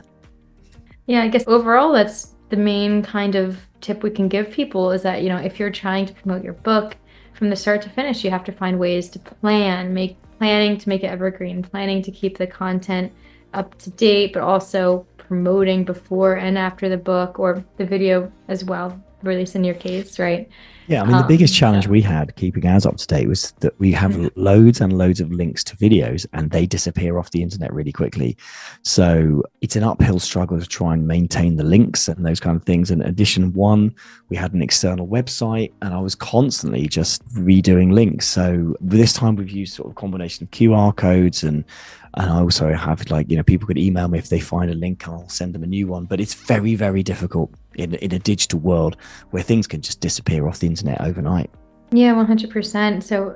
Yeah, I guess overall, that's the main kind of tip we can give people is that, if you're trying to promote your book from the start to finish, you have to find ways to make planning to make it evergreen, planning to keep the content up to date, but also promoting before and after the book or the video as well, release in your case, right? Yeah, I mean, the biggest challenge So we had keeping ours up to date was that we have mhm. loads and loads of links to videos and they disappear off the internet really quickly. So it's an uphill struggle to try and maintain the links and those kind of things. In edition 1, we had an external website and I was constantly just redoing links. So this time we've used sort of a combination of QR codes and I also have people could email me if they find a link and I'll send them a new one. But it's very, very difficult in a digital world where things can just disappear off the internet overnight. Yeah, 100%. So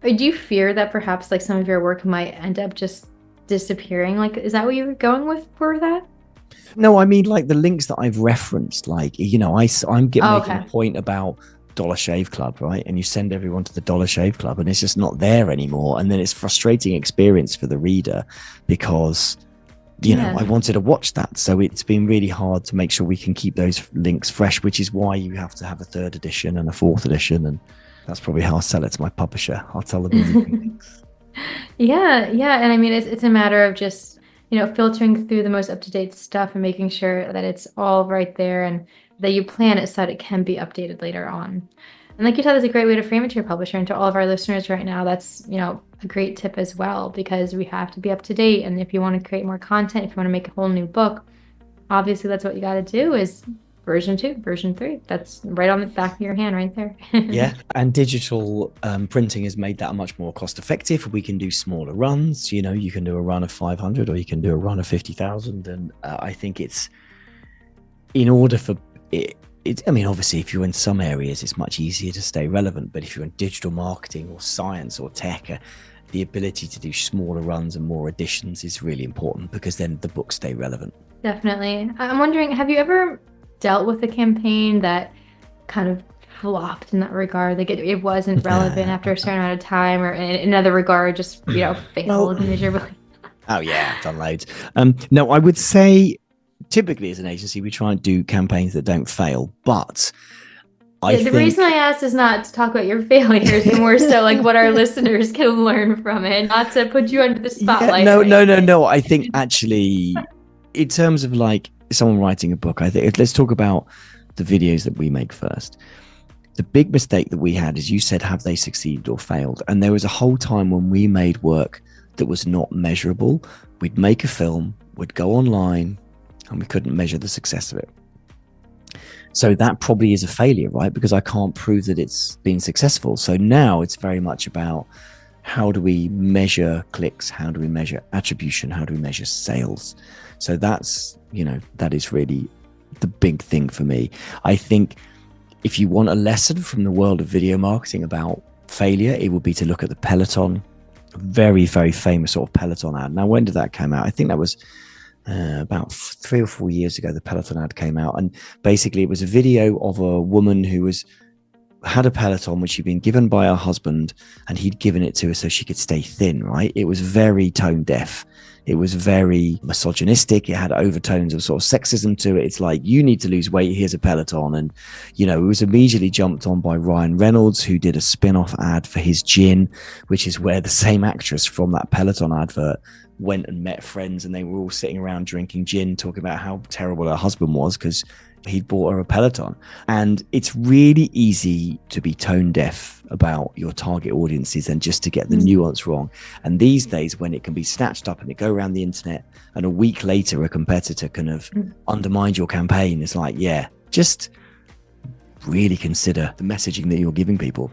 do you fear that perhaps like some of your work might end up just disappearing? Like, is that what you were going with for that? No, I mean like the links that I've referenced, Oh, making a okay. point about Dollar Shave Club, right? And you send everyone to the Dollar Shave Club and it's just not there anymore. And then it's a frustrating experience for the reader because I Yeah. wanted to watch that. So it's been really hard to make sure we can keep those links fresh, which is why you have to have a third edition and a fourth edition. And that's probably how I'll sell it to my publisher. I'll tell them we're moving links. Yeah, yeah. And I mean, it's a matter of just, filtering through the most up-to-date stuff and making sure that it's all right there and that you plan it so that it can be updated later on. And like you said, that's a great way to frame it to your publisher and to all of our listeners right now. That's, a great tip as well, because we have to be up to date. And if you want to create more content, if you want to make a whole new book, obviously that's what you got to do is version 2, version 3. That's right on the back of your hand right there. Yeah, and digital printing has made that much more cost effective. We can do smaller runs. You can do a run of 500 or you can do a run of 50,000. And I think it's in order for it. I mean, obviously, if you're in some areas, it's much easier to stay relevant. But if you're in digital marketing or science or tech, the ability to do smaller runs and more editions is really important because then the books stay relevant. Definitely. I'm wondering, have you ever dealt with a campaign that kind of flopped in that regard? Like it wasn't relevant after a certain amount of time, or in another regard, just, Well, failed miserably. oh yeah, I've done loads. No, I would say typically as an agency, we try and do campaigns that don't fail, but I Yeah, the reason I think asked is not to talk about your failures, but more so like what our listeners can learn from it, not to put you under the yeah, spotlight or no, no, no, anything. no. I think actually, in terms of like someone writing a book, I think let's talk about the videos that we make first. The big mistake that we had is you said, have they succeeded or failed? And there was a whole time when we made work that was not measurable. We'd make a film, we'd go online, and we couldn't measure the success of it. So that probably is a failure, right? Because I can't prove that it's been successful. So now it's very much about how do we measure clicks? How do we measure attribution? How do we measure sales? So that is really the big thing for me. I think if you want a lesson from the world of video marketing about failure, it would be to look at the Peloton, very, very famous sort of Peloton ad. Now, when did that come out? I think that was about 3 or 4 years ago. The Peloton ad came out, and basically it was a video of a woman who had a Peloton which she'd been given by her husband, and he'd given it to her so she could stay thin, right? It was very tone deaf. It was very misogynistic. It had overtones of sort of sexism to it. It's like, you need to lose weight, here's a Peloton. And, you know, it was immediately jumped on by Ryan Reynolds, who did a spin-off ad for his gin, which is where the same actress from that Peloton advert went and met friends, and they were all sitting around drinking gin, talking about how terrible her husband was because he'd bought her a Peloton. And it's really easy to be tone deaf about your target audiences and just to get the nuance wrong. And these days, when it can be snatched up and it go around the internet, and a week later a competitor kind of undermined your campaign, it's like, yeah, just really consider the messaging that you're giving people.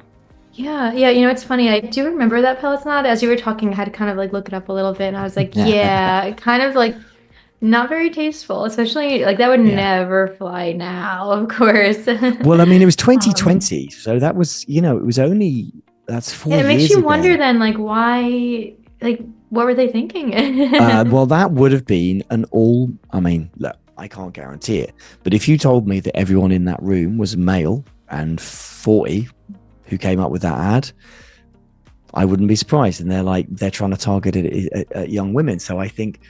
Yeah, you know, it's funny. I do remember that Peloton ad. As you were talking, I had to kind of like look it up a little bit, and I was like, yeah, kind of like not very tasteful, especially like that would never fly now, of course. Well, I mean, it was 2020, so that was, you know, it was only, that's 4 years ago. It makes you wonder then, like, why, like, what were they thinking? Well, that would have been I mean, look, I can't guarantee it, but if you told me that everyone in that room was male and 40 who came up with that ad, I wouldn't be surprised. And they're trying to target it at young women. So I think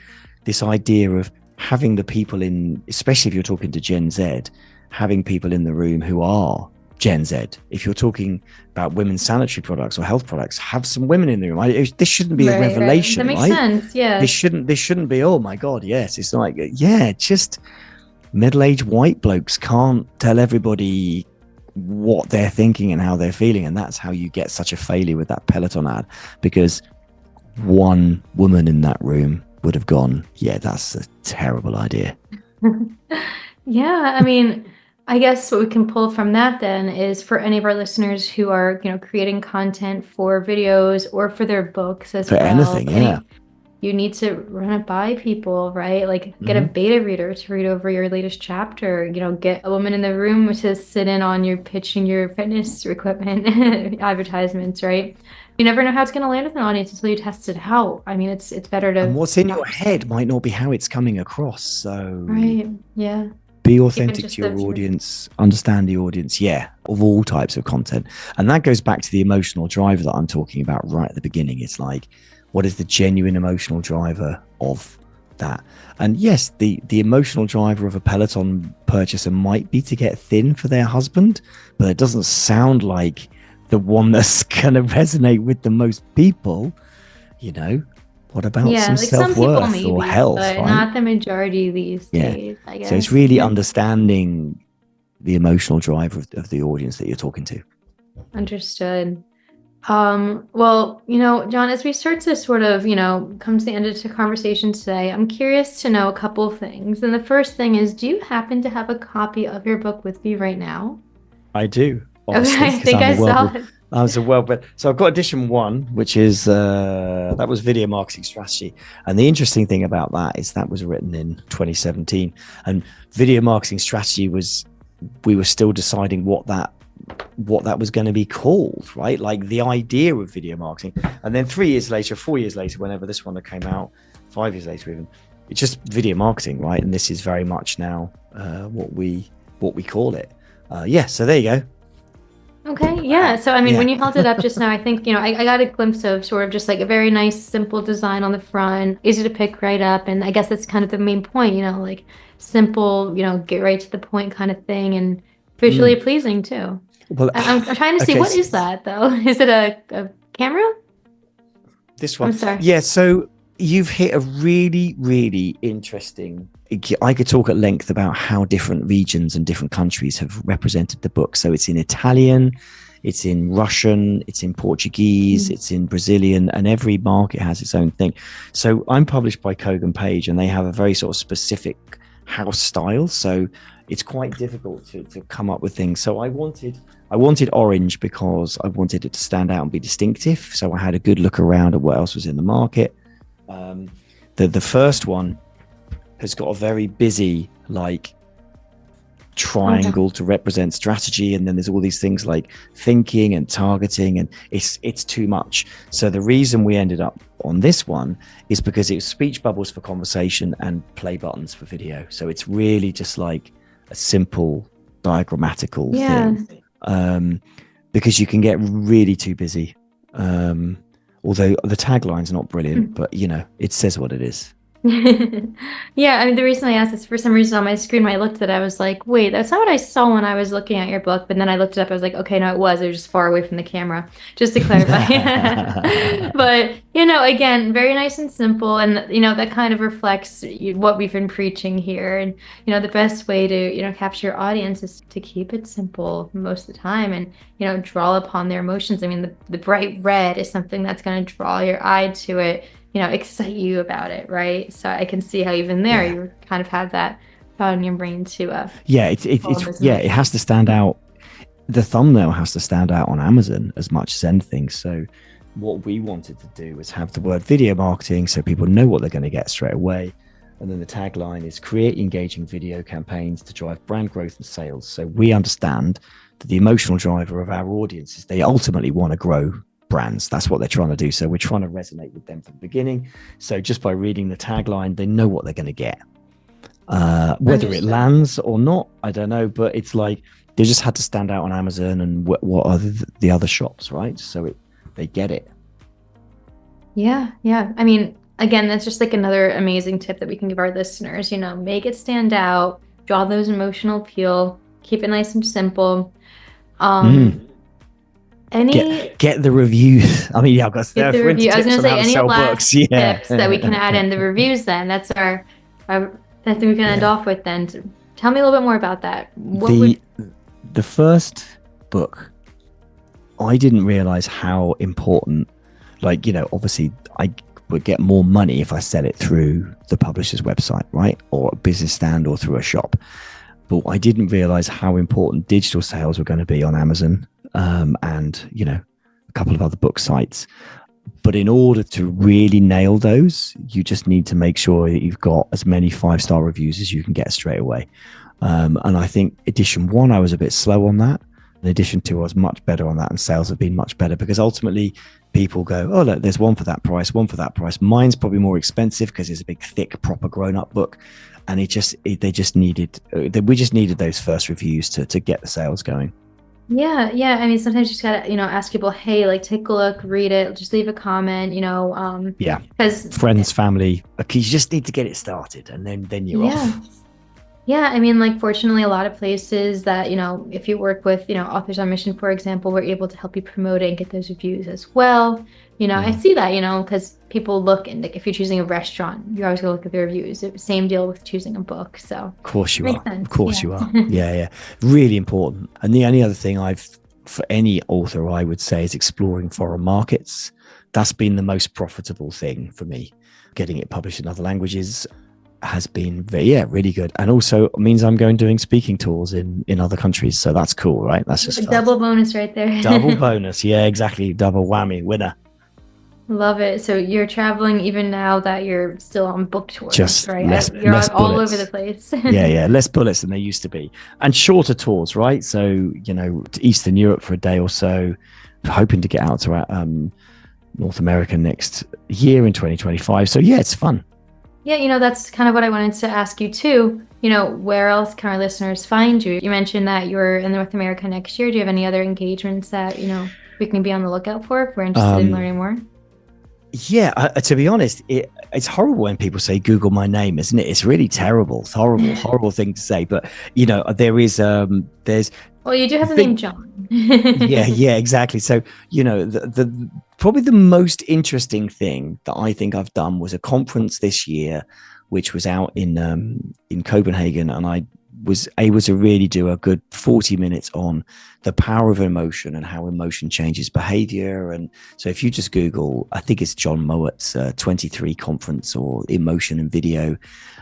this idea of having the people in, especially if you're talking to Gen Z, having people in the room who are Gen Z. If you're talking about women's sanitary products or health products, have some women in the room. This shouldn't be a revelation, right? That makes sense, yeah. This shouldn't be, oh my God, yes. It's like, yeah, just middle-aged white blokes can't tell everybody what they're thinking and how they're feeling. And that's how you get such a failure with that Peloton ad, because one woman in that room would have gone, yeah, that's a terrible idea. Yeah, I mean, I guess what we can pull from that then is for any of our listeners who are, you know, creating content for videos or for their books as for well. Anything, yeah. You need to run it by people, right? Like get a beta reader to read over your latest chapter, you know, get a woman in the room to sit in on your pitching your fitness equipment advertisements, right? You never know how it's going to land with an audience until you test it out. I mean, it's better to... And what's in your head might not be how it's coming across. So right, yeah. Be authentic to your audience, understand the audience, of all types of content. And that goes back to the emotional driver that I'm talking about right at the beginning. It's like, what is the genuine emotional driver of that? And yes, the emotional driver of a Peloton purchaser might be to get thin for their husband, but it doesn't sound like the one that's going to resonate with the most people. You know, what about some like self-worth maybe, or health, but right? not the majority these days, I guess. So it's really understanding the emotional driver of the audience that you're talking to. Understood. Well, you know, Jon, as we start to sort of, you know, come to the end of the conversation today, I'm curious to know a couple of things. And the first thing is, do you happen to have a copy of your book with me right now? I do. Obviously, okay, I think I saw it. So I've got edition 1, which is that was video marketing strategy. And the interesting thing about that is that was written in 2017, and video marketing strategy we were still deciding what that was going to be called, right? Like the idea of video marketing. And then 3 years later, 4 years later, whenever this one came out, 5 years later even, it's just video marketing, right? And this is very much now what we call it. So there you go. Okay, yeah. So, I mean, when you held it up just now, I think, you know, I got a glimpse of sort of just like a very nice, simple design on the front, easy to pick right up. And I guess that's kind of the main point, you know, like simple, you know, get right to the point kind of thing, and visually pleasing too. Well, I'm trying to see, what is that though? Is it a camera? This one. I'm sorry. Yeah, so you've hit a really, really interesting... I could talk at length about how different regions and different countries have represented the book. So it's in Italian, it's in Russian, it's in Portuguese, it's in Brazilian, and every market has its own thing. So I'm published by Kogan Page, and they have a very sort of specific house style. So it's quite difficult to come up with things. So I wanted orange because I wanted it to stand out and be distinctive. So I had a good look around at what else was in the market. The first one has got a very busy, like, Okay. triangle to represent strategy, and then there's all these things like thinking and targeting, and it's too much. So the reason we ended up on this one is because it's speech bubbles for conversation and play buttons for video. So it's really just like a simple diagrammatical Yeah. thing, because you can get really too busy. Although the tagline's not brilliant, but it says what it is. Yeah, I mean, the reason I asked is for some reason on my screen when I looked at it, I was like, wait, that's not what I saw when I was looking at your book. But then I looked it up, I was like, okay, no, it was just far away from the camera, just to clarify. But, again, very nice and simple. And, that kind of reflects what we've been preaching here. And, the best way to, capture your audience is to keep it simple most of the time and, draw upon their emotions. I mean, the bright red is something that's going to draw your eye to it, excite you about it, right? So I can see how even there Yeah. you kind of had that thought in your brain to Yeah, follow those it has emotions. to stand out. The thumbnail has to stand out on Amazon as much as anything. So what we wanted to do was have the word video marketing so people know what they're going to get straight away. And then the tagline is create engaging video campaigns to drive brand growth and sales. So we understand that the emotional driver of our audience is they ultimately want to grow brands. That's what they're trying to do. So we're trying to resonate with them from the beginning. So just by reading the tagline, they know what they're going to get. Whether it Understood. lands or not, I don't know, but it's like they just had to stand out on Amazon and what are the other shops, right? So they get it. Yeah, yeah. I mean, again, that's just like another amazing tip that we can give our listeners, make it stand out, draw those emotional appeal, keep it nice and simple. Um, any Get the reviews. I mean, yeah, I've got Get the for review. I was tips gonna on how say to any sell last books. Yeah. tips that we can add in the reviews then. That's that thing we can end off with then. Tell me a little bit more about that. What would The first book, I didn't realize how important, like, obviously I would get more money if I sell it through the publisher's website, right? Or a business stand or through a shop. But I didn't realize how important digital sales were going to be on Amazon, and, a couple of other book sites. But in order to really nail those, you just need to make sure that you've got as many 5-star reviews as you can get straight away. And I think edition 1, I was a bit slow on that. And edition 2, I was much better on that, and sales have been much better because ultimately people go, oh, look, there's one for that price, one for that price. Mine's probably more expensive because it's a big, thick, proper grown-up book. And we just needed those first reviews to get the sales going. Yeah, yeah. I mean, sometimes you just gotta, ask people, hey, like take a look, read it, just leave a comment, Yeah, because friends, family. Okay, you just need to get it started, and then you're yeah. off. Yeah, I mean, like, fortunately, a lot of places that, if you work with, Authors on Mission, for example, we're able to help you promote it and get those reviews as well. I see that, because people look and like if you're choosing a restaurant, you're always gonna look at the reviews. Same deal with choosing a book. So Of course you makes are. sense. Of course Yeah. you are. Yeah, yeah. Really important. And the only other thing for any author, I would say, is exploring foreign markets. That's been the most profitable thing for me. Getting it published in other languages has been really good, and also means I'm doing speaking tours in other countries, so that's cool, right? That's just fun. Double bonus right there. Double bonus. Yeah, exactly. Double whammy. Winner. Love it. So you're traveling even now that you're still on book tours, Just right? You're less all over the bullets. place. Yeah, less bullets than they used to be, and shorter tours, right? So to Eastern Europe for a day or so, hoping to get out to North America next year in 2025. So yeah, it's fun. Yeah, that's kind of what I wanted to ask you too. Where else can our listeners find you? You mentioned that you're in North America next year. Do you have any other engagements that, we can be on the lookout for if we're interested in learning more? Yeah, to be honest, it's horrible when people say Google my name, isn't it? It's really terrible. It's horrible thing to say. But there's Well, you do have the name Jon. yeah, exactly. So the probably the most interesting thing that I think I've done was a conference this year, which was out in Copenhagen, and I was able to really do a good 40 minutes on the power of emotion and how emotion changes behavior. And so if you just Google, I think it's Jon Mowat's 23 conference or emotion and video,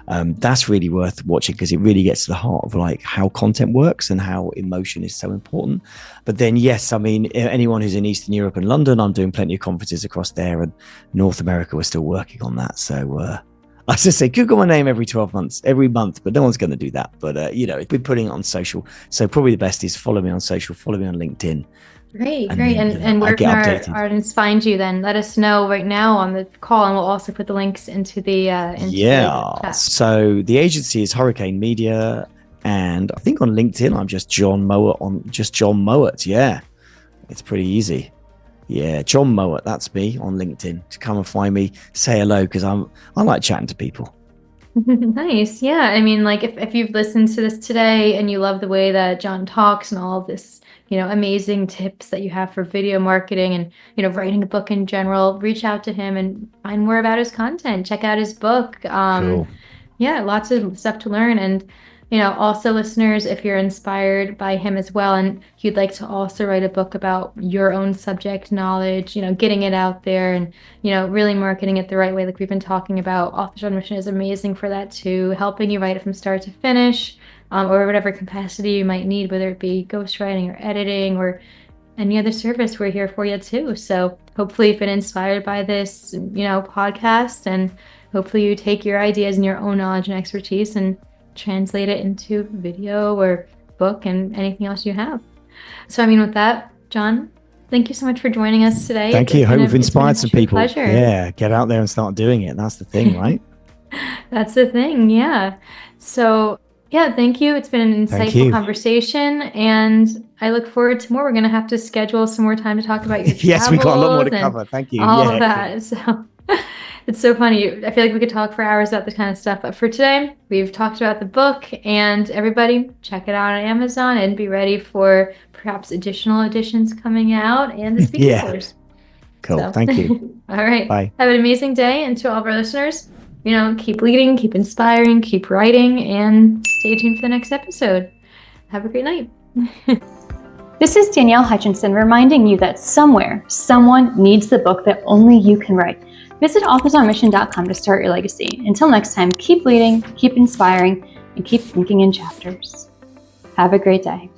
that's really worth watching because it really gets to the heart of like how content works and how emotion is so important. But then, yes, I mean, anyone who's in Eastern Europe and London, I'm doing plenty of conferences across there, and North America, we're still working on that. So I was just say Google my name every 12 months, every month, but no one's going to do that. But, we're putting it on social. So probably the best is follow me on social, follow me on LinkedIn. Great, And great. then, And I where can get our updated. audience find you then? Let us know right now on the call, and we'll also put the links into the Yeah. chat. So the agency is Hurricane Media. And I think on LinkedIn, I'm just Jon Mowat. Yeah. It's pretty easy. Yeah. Jon Mowat. That's me on LinkedIn. To come and find me, say hello, because I like chatting to people. Nice. Yeah. I mean, like if you've listened to this today and you love the way that Jon talks and all of this, amazing tips that you have for video marketing and, writing a book in general, reach out to him and find more about his content. Check out his book. Cool. Yeah, lots of stuff to learn. And, also listeners, if you're inspired by him as well, and you'd like to also write a book about your own subject knowledge, getting it out there and, really marketing it the right way, like we've been talking about, Authors on Mission is amazing for that too, helping you write it from start to finish, or whatever capacity you might need, whether it be ghostwriting or editing or any other service, we're here for you too. So hopefully you've been inspired by this, podcast, and hopefully you take your ideas and your own knowledge and expertise and translate it into video or book and anything else you have. So, I mean, with that, Jon, thank you so much for joining us today. Thank you. Hope we've inspired some people. Pleasure. Yeah. Get out there and start doing it. That's the thing, right? That's the thing. Yeah. So, yeah, thank you. It's been an insightful conversation, and I look forward to more. We're going to have to schedule some more time to talk about your Yes, we got a lot more to cover. Thank you. All of that. So it's so funny. I feel like we could talk for hours about this kind of stuff. But for today, we've talked about the book, and everybody check it out on Amazon and be ready for perhaps additional editions coming out and the speaking course. Cool. So. Thank you. All right. Bye. Have an amazing day. And to all of our listeners, keep leading, keep inspiring, keep writing, and stay tuned for the next episode. Have a great night. This is Danielle Hutchinson reminding you that somewhere, someone needs the book that only you can write. Visit authorsonmission.com to start your legacy. Until next time, keep leading, keep inspiring, and keep thinking in chapters. Have a great day.